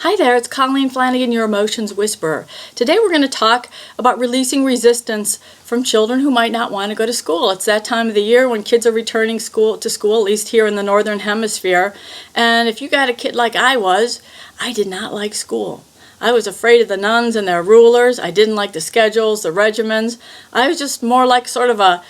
Hi there, it's Colleen Flanagan, your Emotions Whisperer. Today we're going to talk about releasing resistance from children who might not want to go to school. It's that time of the year when kids are returning to school, at least here in the Northern Hemisphere. And if you got a kid like I was, I did not like school. I was afraid of the nuns and their rulers. I didn't like the schedules, the regimens. I was just more like sort of a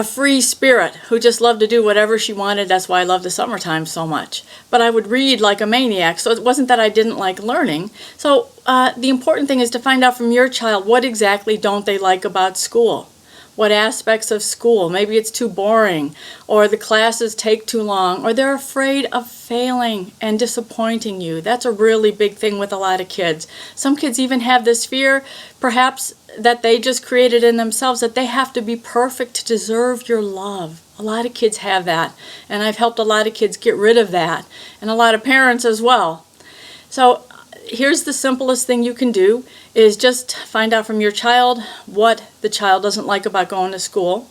free spirit who just loved to do whatever she wanted. That's why I love the summertime so much. But I would read like a maniac, so it wasn't that I didn't like learning. So the important thing is to find out from your child what exactly don't they like about school. What aspects of school? Maybe it's too boring, or the classes take too long, or they're afraid of failing and disappointing you. That's a really big thing with a lot of kids. Some kids even have this fear, perhaps that they just created in themselves, that they have to be perfect to deserve your love. A lot of kids have that, and I've helped a lot of kids get rid of that, and a lot of parents as well. So here's the simplest thing you can do, is just find out from your child what the child doesn't like about going to school,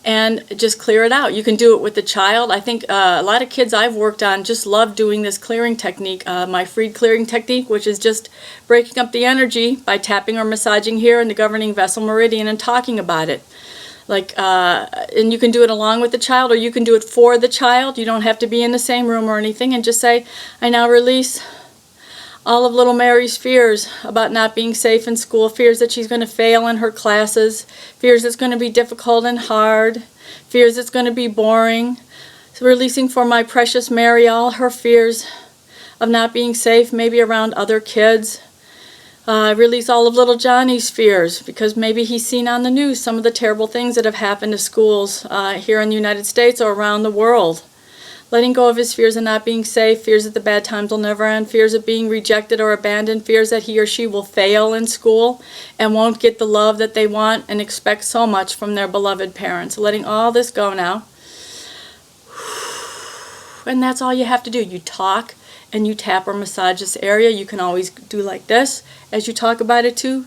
and just clear it out. You can do it with the child. I think a lot of kids I've worked on just love doing this clearing technique, my Freed clearing technique, which is just breaking up the energy by tapping or massaging here in the governing vessel meridian and talking about it. And you can do it along with the child, or you can do it for the child. You don't have to be in the same room or anything, and just say, I now release all of little Mary's fears about not being safe in school, fears that she's going to fail in her classes, fears it's going to be difficult and hard, fears it's going to be boring. So releasing for my precious Mary all her fears of not being safe, maybe around other kids. Release all of little Johnny's fears, because maybe he's seen on the news some of the terrible things that have happened to schools here in the United States or around the world. Letting go of his fears of not being safe, fears that the bad times will never end, fears of being rejected or abandoned, fears that he or she will fail in school and won't get the love that they want and expect so much from their beloved parents. Letting all this go now. And that's all you have to do. You talk and you tap or massage this area. You can always do like this as you talk about it too.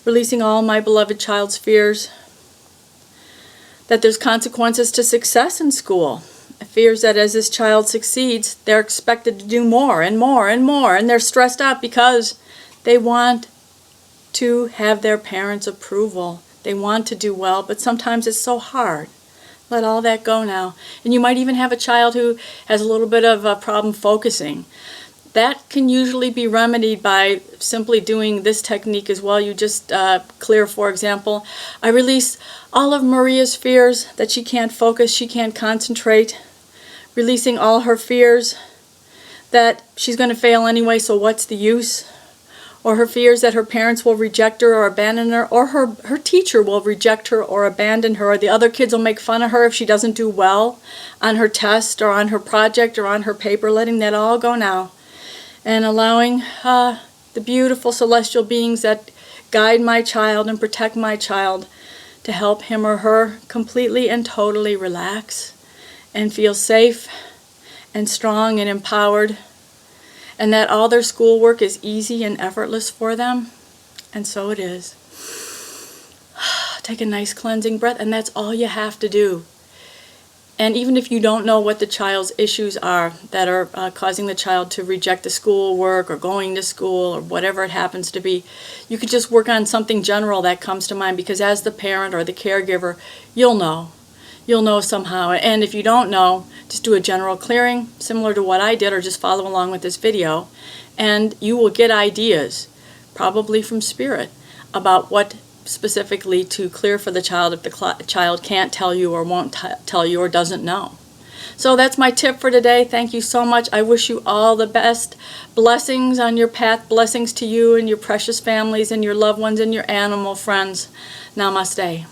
Releasing all my beloved child's fears that there's consequences to success in school. Fears that as this child succeeds, they're expected to do more and more and more, and they're stressed out because they want to have their parents' approval. They want to do well, but sometimes it's so hard. Let all that go now. And you might even have a child who has a little bit of a problem focusing. That can usually be remedied by simply doing this technique as well. You just clear, for example, I release all of Maria's fears that she can't focus, she can't concentrate. Releasing all her fears that she's going to fail anyway, so what's the use? Or her fears that her parents will reject her or abandon her, or her teacher will reject her or abandon her, or the other kids will make fun of her if she doesn't do well on her test or on her project or on her paper. Letting that all go now. And allowing the beautiful celestial beings that guide my child and protect my child to help him or her completely and totally relax and feel safe and strong and empowered, and that all their schoolwork is easy and effortless for them. And so it is. Take a nice cleansing breath, and that's all you have to do. And even if you don't know what the child's issues are that are causing the child to reject the schoolwork or going to school or whatever it happens to be, you could just work on something general that comes to mind, because as the parent or the caregiver, you'll know. You'll know somehow. And if you don't know, just do a general clearing similar to what I did, or just follow along with this video, and you will get ideas, probably from Spirit, about what specifically to clear for the child if the child can't tell you or won't tell you or doesn't know. So that's my tip for today. Thank you so much. I wish you all the best. Blessings on your path. Blessings to you and your precious families and your loved ones and your animal friends. Namaste.